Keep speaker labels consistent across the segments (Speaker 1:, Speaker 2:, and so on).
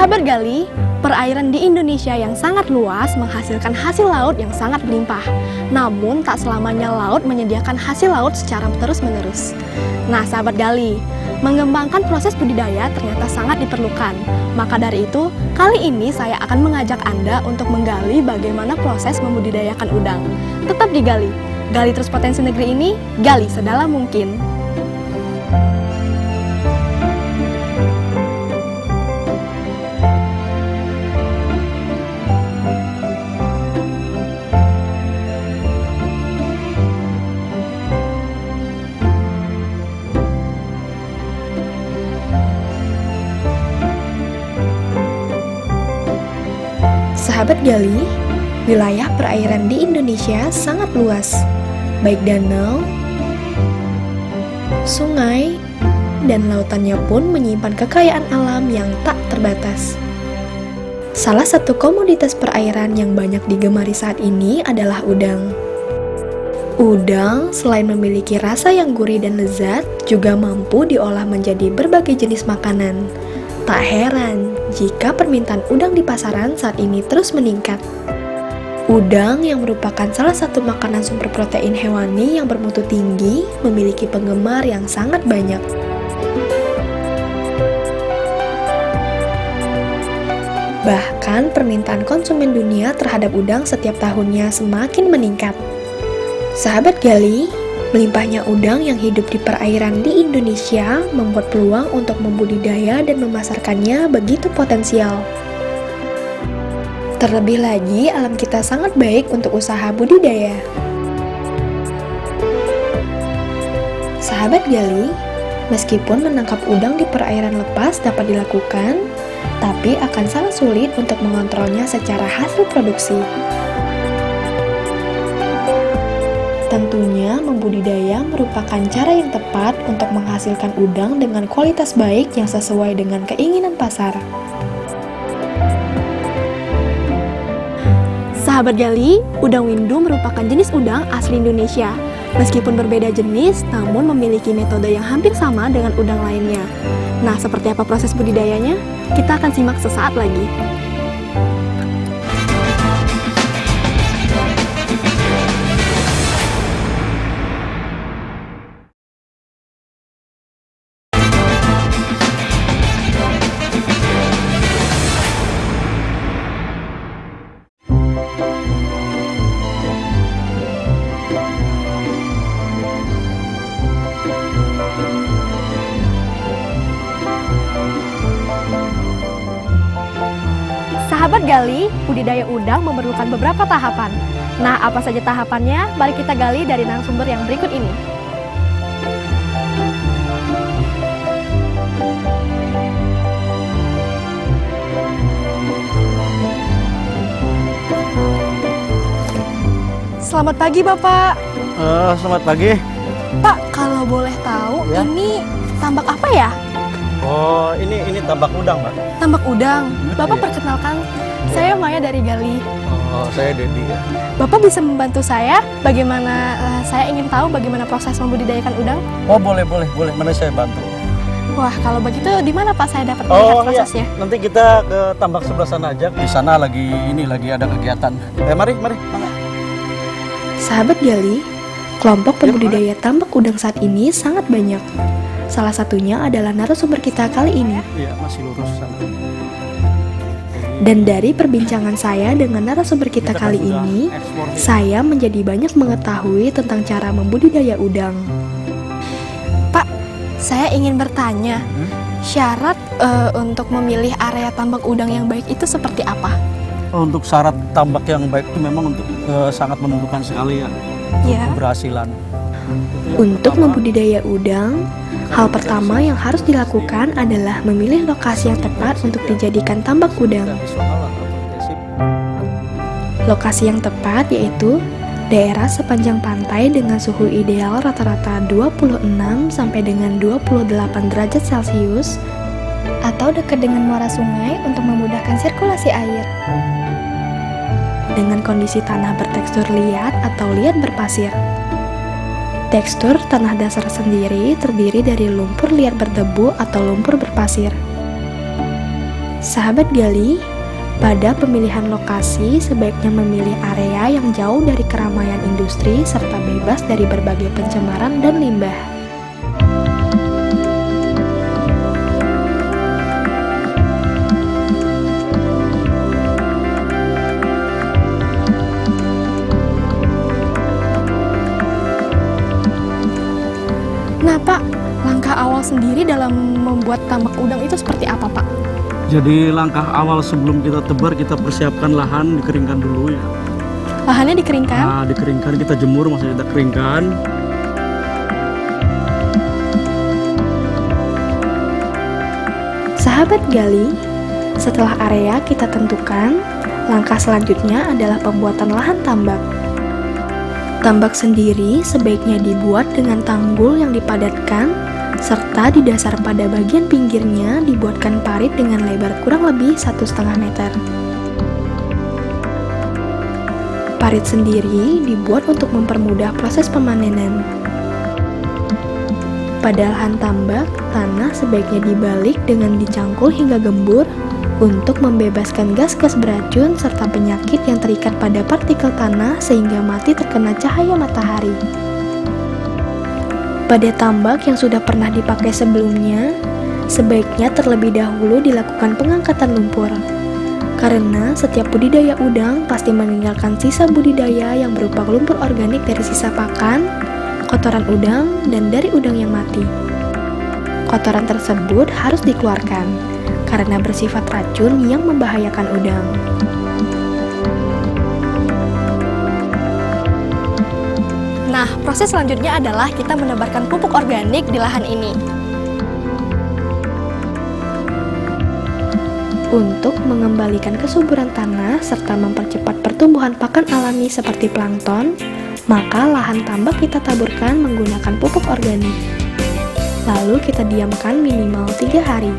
Speaker 1: Sahabat Gali, perairan di Indonesia yang sangat luas menghasilkan hasil laut yang sangat berlimpah. Namun, tak selamanya laut menyediakan hasil laut secara terus-menerus. Nah, sahabat Gali, mengembangkan proses budidaya ternyata sangat diperlukan. Maka dari itu, kali ini saya akan mengajak Anda untuk menggali bagaimana proses membudidayakan udang. Tetap digali, gali terus potensi negeri ini, gali sedalam mungkin. Sahabat Gali, wilayah perairan di Indonesia sangat luas, baik danau, sungai, dan lautannya pun menyimpan kekayaan alam yang tak terbatas. Salah satu komoditas perairan yang banyak digemari saat ini adalah udang. Udang selain memiliki rasa yang gurih dan lezat, juga mampu diolah menjadi berbagai jenis makanan. Tak heran jika permintaan udang di pasaran saat ini terus meningkat. Udang yang merupakan salah satu makanan sumber protein hewani yang bermutu tinggi memiliki penggemar yang sangat banyak. Bahkan permintaan konsumen dunia terhadap udang setiap tahunnya semakin meningkat. Sahabat Gali, melimpahnya udang yang hidup di perairan di Indonesia membuat peluang untuk membudidaya dan memasarkannya begitu potensial. Terlebih lagi, alam kita sangat baik untuk usaha budidaya. Sahabat Gali, meskipun menangkap udang di perairan lepas dapat dilakukan, tapi akan sangat sulit untuk mengontrolnya secara hasil produksi. Tentunya, membudidaya merupakan cara yang tepat untuk menghasilkan udang dengan kualitas baik yang sesuai dengan keinginan pasar. Sahabat Gali, udang windu merupakan jenis udang asli Indonesia. Meskipun berbeda jenis, namun memiliki metode yang hampir sama dengan udang lainnya. Nah, seperti apa proses budidayanya? Kita akan simak sesaat lagi. Sahabat Gali, budidaya udang memerlukan beberapa tahapan. Nah, apa saja tahapannya? Mari kita gali dari narasumber yang berikut ini. Selamat pagi, Bapak.
Speaker 2: Selamat pagi.
Speaker 1: Pak, kalau boleh tahu,
Speaker 2: Ya.
Speaker 1: ini tambak apa ya?
Speaker 2: Oh, ini tambak udang, Mbak.
Speaker 1: Tambak udang. Bapak
Speaker 2: Iya.
Speaker 1: perkenalkan, saya Maya dari Gali.
Speaker 2: Oh, saya Dedi.
Speaker 1: Bapak bisa membantu saya bagaimana saya ingin tahu bagaimana proses membudidayakan udang?
Speaker 2: Oh, boleh. Mana saya bantu.
Speaker 1: Wah, kalau begitu di mana Pak saya dapat
Speaker 2: Oh,
Speaker 1: melihat
Speaker 2: iya.
Speaker 1: prosesnya?
Speaker 2: Nanti kita ke tambak sebelah sana aja. Di sana lagi ada kegiatan. Mari.
Speaker 1: Sahabat Gali, kelompok pembudidaya tambak udang saat ini sangat banyak. Salah satunya adalah narasumber kita kali ini.
Speaker 2: Iya, masih lurus sana.
Speaker 1: Dan dari perbincangan saya dengan narasumber kita kali ini, saya menjadi banyak mengetahui tentang cara membudidaya udang. Pak, saya ingin bertanya, syarat untuk memilih area tambak udang yang baik itu seperti apa?
Speaker 2: Untuk syarat tambak yang baik itu memang untuk sangat menentukan sekali ya.
Speaker 1: Ya.
Speaker 2: Keberhasilan.
Speaker 1: Untuk membudidaya udang, hal pertama yang harus dilakukan adalah memilih lokasi yang tepat untuk dijadikan tambak udang. Lokasi yang tepat yaitu daerah sepanjang pantai dengan suhu ideal rata-rata 26 sampai dengan 28 derajat Celcius atau dekat dengan muara sungai untuk memudahkan sirkulasi air. Dengan kondisi tanah bertekstur liat atau liat berpasir. Tekstur tanah dasar sendiri terdiri dari lumpur liat berdebu atau lumpur berpasir. Sahabat gali, pada pemilihan lokasi sebaiknya memilih area yang jauh dari keramaian industri serta bebas dari berbagai pencemaran dan limbah. Nah Pak, langkah awal sendiri dalam membuat tambak udang itu seperti apa Pak?
Speaker 2: Jadi langkah awal sebelum kita tebar, kita persiapkan lahan, dikeringkan dulu ya.
Speaker 1: Lahannya dikeringkan?
Speaker 2: Nah, dikeringkan, kita jemur, maksudnya kita keringkan.
Speaker 1: Sahabat gali, setelah area kita tentukan, langkah selanjutnya adalah pembuatan lahan tambak. Tambak sendiri sebaiknya dibuat dengan tanggul yang dipadatkan, serta di dasar pada bagian pinggirnya dibuatkan parit dengan lebar kurang lebih 1,5 meter. Parit sendiri dibuat untuk mempermudah proses pemanenan. Pada lahan tambak, tanah sebaiknya dibalik dengan dicangkul hingga gembur untuk membebaskan gas-gas beracun serta penyakit yang terikat pada partikel tanah sehingga mati terkena cahaya matahari. Pada tambak yang sudah pernah dipakai sebelumnya, sebaiknya terlebih dahulu dilakukan pengangkatan lumpur. Karena setiap budidaya udang pasti meninggalkan sisa budidaya yang berupa lumpur organik dari sisa pakan, kotoran udang, dan dari udang yang mati. Kotoran tersebut harus dikeluarkan, karena bersifat racun yang membahayakan udang. Nah, proses selanjutnya adalah kita menebarkan pupuk organik di lahan ini. Untuk mengembalikan kesuburan tanah serta mempercepat pertumbuhan pakan alami seperti plankton, maka lahan tambak kita taburkan menggunakan pupuk organik. Lalu kita diamkan minimal 3 hari.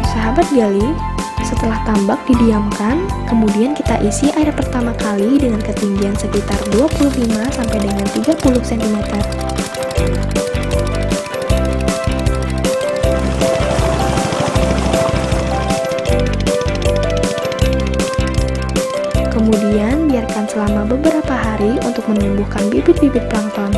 Speaker 1: Sahabat gali, setelah tambak didiamkan, kemudian kita isi air pertama kali dengan ketinggian sekitar 25 sampai dengan 30 cm. Kemudian biarkan selama beberapa hari untuk menumbuhkan bibit-bibit plankton.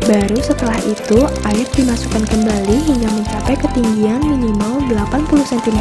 Speaker 1: Baru setelah itu, air dimasukkan kembali hingga mencapai ketinggian minimal 80 cm.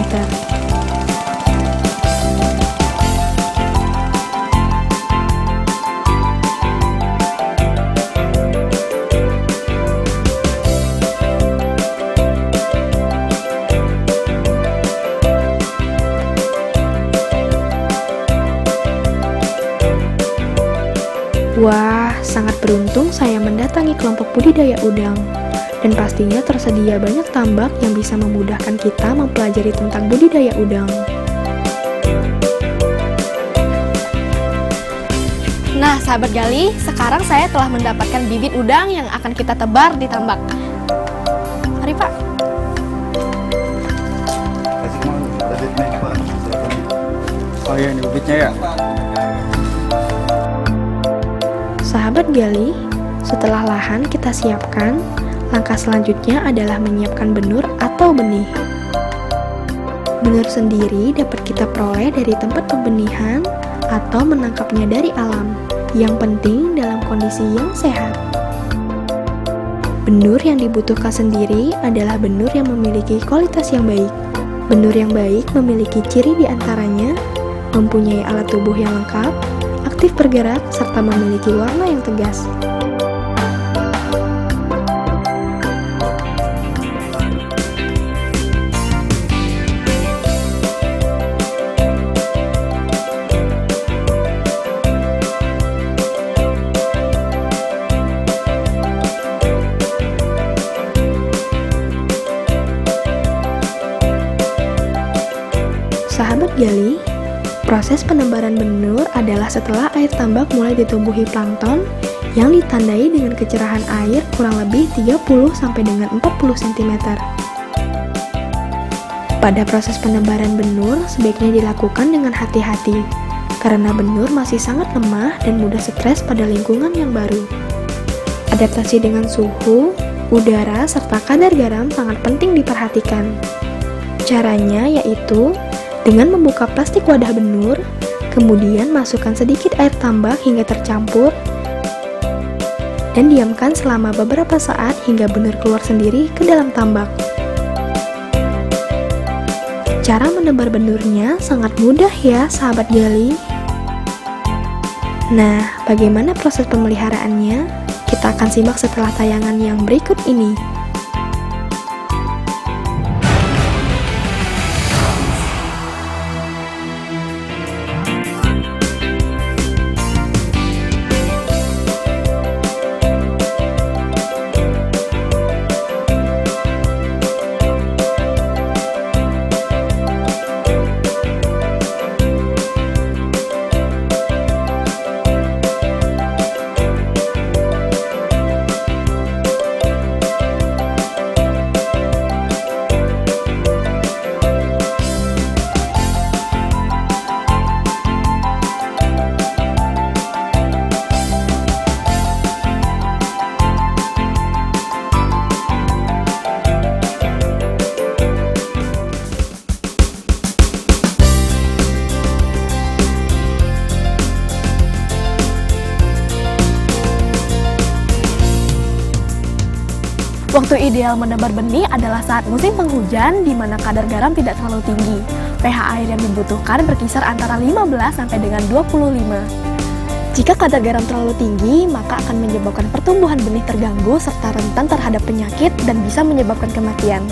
Speaker 1: Wah, sangat beruntung saya mendatangi kelompok budidaya udang. Dan pastinya tersedia banyak tambak yang bisa memudahkan kita mempelajari tentang budidaya udang. Nah, sahabat gali, sekarang saya telah mendapatkan bibit udang yang akan kita tebar di tambak. Mari, Pak.
Speaker 2: Oh iya, ini bibitnya ya.
Speaker 1: Sahabat gali, setelah lahan kita siapkan, langkah selanjutnya adalah menyiapkan benur atau benih. Benur sendiri dapat kita peroleh dari tempat pembenihan atau menangkapnya dari alam, yang penting dalam kondisi yang sehat. Benur yang dibutuhkan sendiri adalah benur yang memiliki kualitas yang baik. Benur yang baik memiliki ciri diantaranya mempunyai alat tubuh yang lengkap, aktif bergerak, serta memiliki warna yang tegas. gali, proses penebaran benur adalah setelah air tambak mulai ditumbuhi plankton yang ditandai dengan kecerahan air kurang lebih 30 sampai dengan 40 cm. Pada proses penebaran benur sebaiknya dilakukan dengan hati-hati karena benur masih sangat lemah dan mudah stres pada lingkungan yang baru. Adaptasi dengan suhu, udara, serta kadar garam sangat penting diperhatikan. Caranya yaitu dengan membuka plastik wadah benur, kemudian masukkan sedikit air tambak hingga tercampur, dan diamkan selama beberapa saat hingga benur keluar sendiri ke dalam tambak. Cara menebar benurnya sangat mudah ya sahabat gali. Nah, bagaimana proses pemeliharaannya? Kita akan simak setelah tayangan yang berikut ini.
Speaker 3: Waktu ideal menebar benih adalah saat musim penghujan di mana kadar garam tidak terlalu tinggi. pH air yang dibutuhkan berkisar antara 15 sampai dengan 25. Jika kadar garam terlalu tinggi, maka akan menyebabkan pertumbuhan benih terganggu serta rentan terhadap penyakit dan bisa menyebabkan kematian.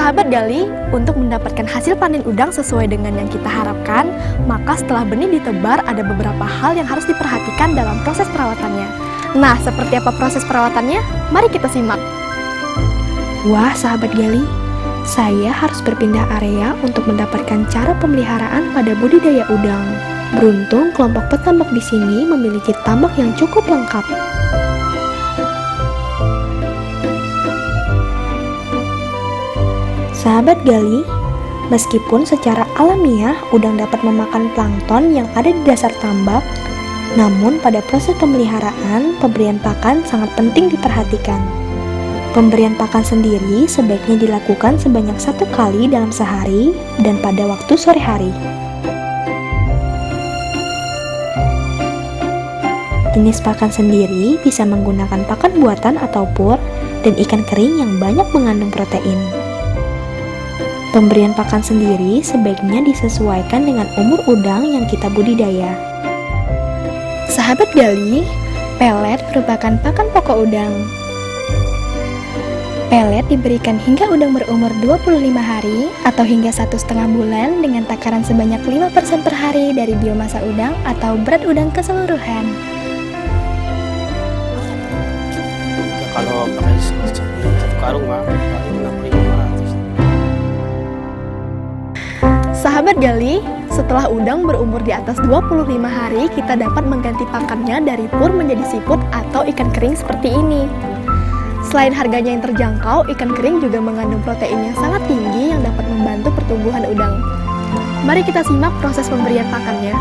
Speaker 3: Sahabat gali, untuk mendapatkan hasil panen udang sesuai dengan yang kita harapkan, maka setelah benih ditebar ada beberapa hal yang harus diperhatikan dalam proses perawatannya. Nah, seperti apa proses perawatannya? Mari kita simak.
Speaker 1: Wah, sahabat gali, saya harus berpindah area untuk mendapatkan cara pemeliharaan pada budidaya udang. Beruntung kelompok petambak di sini memiliki tambak yang cukup lengkap. Sahabat gali, meskipun secara alamiah udang dapat memakan plankton yang ada di dasar tambak, namun pada proses pemeliharaan, pemberian pakan sangat penting diperhatikan. Pemberian pakan sendiri sebaiknya dilakukan sebanyak 1 kali dalam sehari dan pada waktu sore hari. Jenis pakan sendiri bisa menggunakan pakan buatan atau pur dan ikan kering yang banyak mengandung protein. Pemberian pakan sendiri sebaiknya disesuaikan dengan umur udang yang kita budidaya.
Speaker 3: Sahabat gali, pelet merupakan pakan pokok udang. Pelet diberikan hingga udang berumur 25 hari atau hingga 1,5 bulan dengan takaran sebanyak 5% per hari dari biomasa udang atau berat udang keseluruhan.
Speaker 2: Kalau pakai satu karung mah paling 6.500.
Speaker 3: Sahabat gali, setelah udang berumur di atas 25 hari, kita dapat mengganti pakannya dari pur menjadi siput atau ikan kering seperti ini. Selain harganya yang terjangkau, ikan kering juga mengandung protein yang sangat tinggi yang dapat membantu pertumbuhan udang. Mari kita simak proses pemberian pakannya.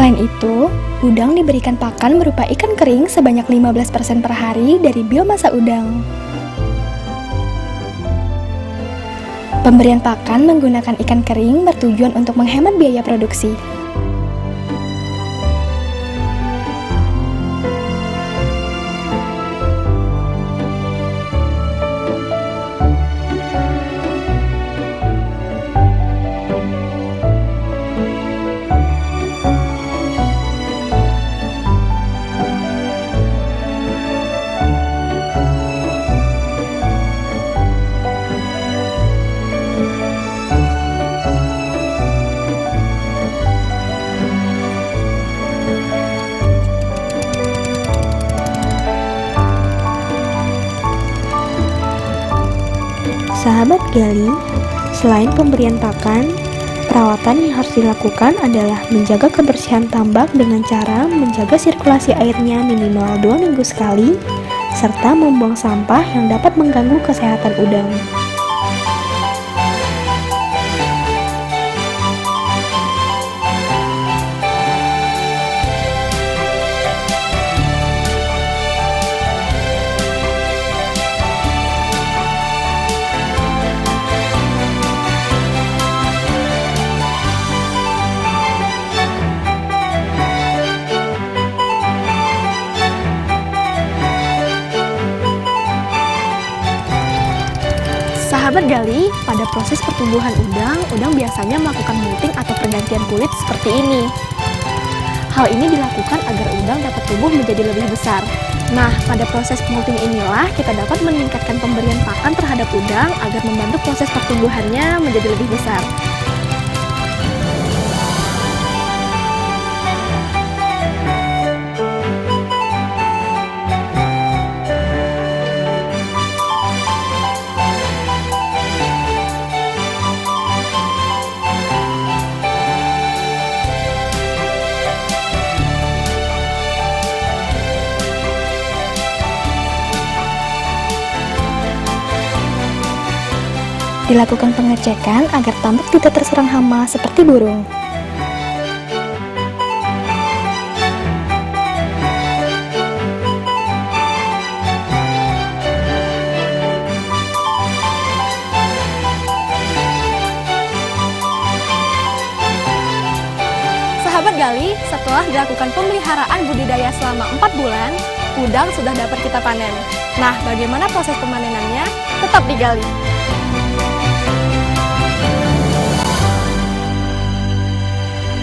Speaker 1: Selain itu, udang diberikan pakan berupa ikan kering sebanyak 15% per hari dari biomasa udang. Pemberian pakan menggunakan ikan kering bertujuan untuk menghemat biaya produksi. Sahabat Gali, selain pemberian pakan, perawatan yang harus dilakukan adalah menjaga kebersihan tambak dengan cara menjaga sirkulasi airnya minimal 2 minggu sekali, serta membuang sampah yang dapat mengganggu kesehatan udang.
Speaker 3: Sahabat Gali, pada proses pertumbuhan udang biasanya melakukan molting atau pergantian kulit seperti ini. Hal ini dilakukan agar udang dapat tumbuh menjadi lebih besar. Nah, pada proses molting inilah kita dapat meningkatkan pemberian pakan terhadap udang agar membantu proses pertumbuhannya menjadi lebih besar.
Speaker 1: Dilakukan pengecekan agar tambak tidak terserang hama seperti burung.
Speaker 3: Sahabat Gali, setelah dilakukan pemeliharaan budidaya selama 4 bulan, udang sudah dapat kita panen. Nah, bagaimana proses pemanenannya? Tetap digali.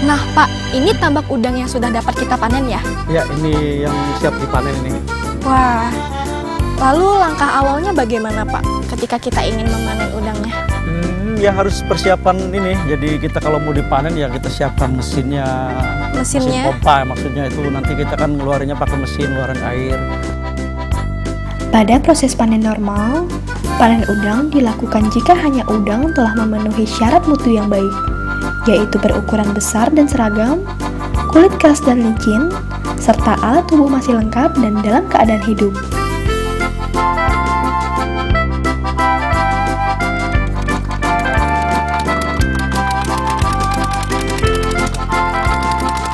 Speaker 3: Nah, Pak, ini tambak udang yang sudah dapat kita panen ya?
Speaker 2: Ya, ini yang siap dipanen ini.
Speaker 3: Wah, lalu langkah awalnya bagaimana, Pak, ketika kita ingin memanen udangnya?
Speaker 2: Ya harus persiapan ini. Jadi kita kalau mau dipanen ya kita siapkan mesin pompa. Maksudnya itu nanti kita kan ngeluarinnya pakai mesin, ngeluarin air.
Speaker 1: Pada proses panen normal, panen udang dilakukan jika hanya udang telah memenuhi syarat mutu yang baik, yaitu berukuran besar dan seragam, kulit keras dan licin, serta alat tubuh masih lengkap dan dalam keadaan hidup.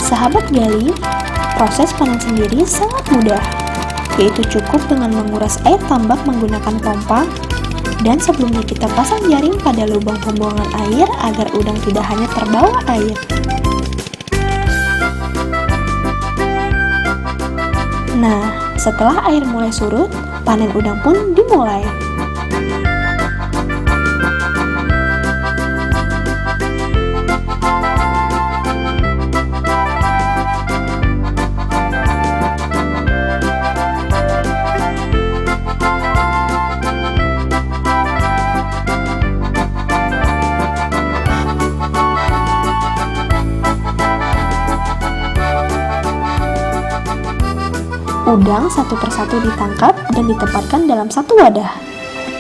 Speaker 1: Sahabat Gali, proses panen sendiri sangat mudah, yaitu cukup dengan menguras air tambak menggunakan pompa, dan sebelumnya kita pasang jaring pada lubang pembuangan air agar udang tidak hanya terbawa air. Nah, setelah air mulai surut, panen udang pun dimulai. Udang satu persatu ditangkap dan ditempatkan dalam satu wadah.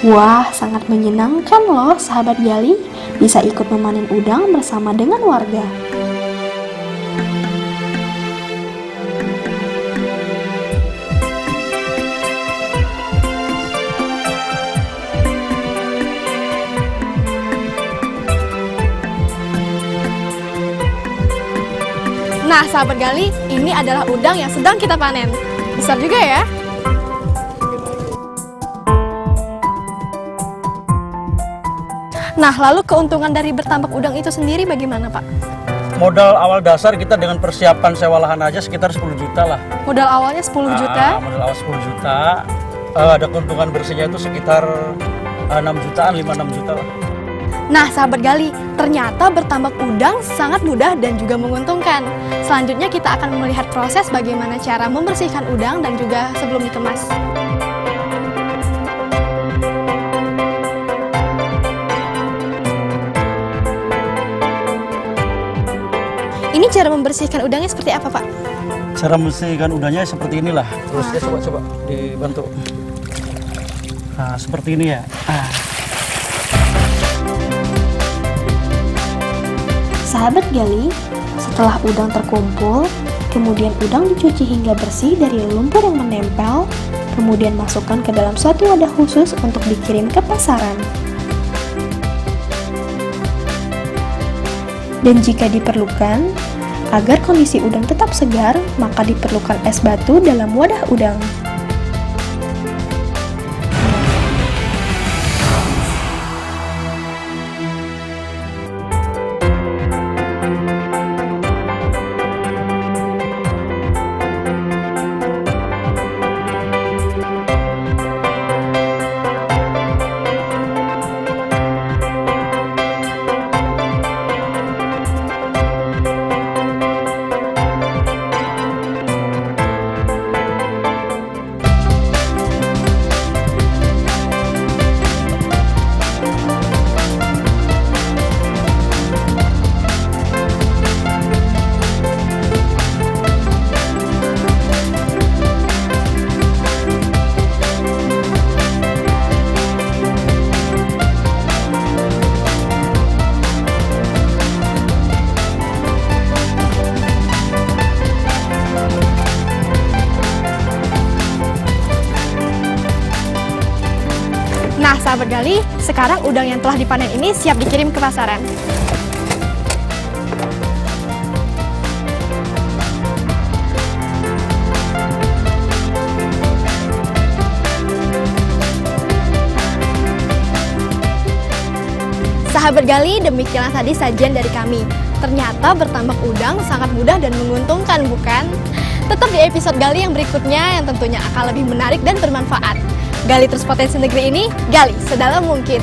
Speaker 1: Wah, sangat menyenangkan loh sahabat Gali, bisa ikut memanen udang bersama dengan warga.
Speaker 3: Nah, sahabat Gali, ini adalah udang yang sedang kita panen. Besar juga ya. Nah, lalu keuntungan dari bertambak udang itu sendiri bagaimana, Pak?
Speaker 2: Modal awal dasar kita dengan persiapan sewa lahan aja sekitar 10 juta lah.
Speaker 3: Modal awalnya 10 juta.
Speaker 2: Modal awal 10 juta. Ada keuntungan bersihnya itu sekitar 6 jutaan, 5-6 juta lah.
Speaker 3: Nah, sahabat Gali, ternyata bertambak udang sangat mudah dan juga menguntungkan. Selanjutnya kita akan melihat proses bagaimana cara membersihkan udang dan juga sebelum dikemas. Ini cara membersihkan udangnya seperti apa, Pak?
Speaker 2: Cara membersihkan udangnya seperti inilah. Terus ya coba dibantu. Nah, seperti ini ya.
Speaker 1: Sahabat Gali, setelah udang terkumpul, kemudian udang dicuci hingga bersih dari lumpur yang menempel, kemudian masukkan ke dalam suatu wadah khusus untuk dikirim ke pasaran. Dan jika diperlukan, agar kondisi udang tetap segar, maka diperlukan es batu dalam wadah udang.
Speaker 3: Nah, sahabat Gali, sekarang udang yang telah dipanen ini siap dikirim ke pasaran. Sahabat Gali, demikianlah tadi sajian dari kami. Ternyata bertambak udang sangat mudah dan menguntungkan, bukan? Tetap di episode Gali yang berikutnya yang tentunya akan lebih menarik dan bermanfaat. Gali terus potensi negeri ini, gali sedalam mungkin.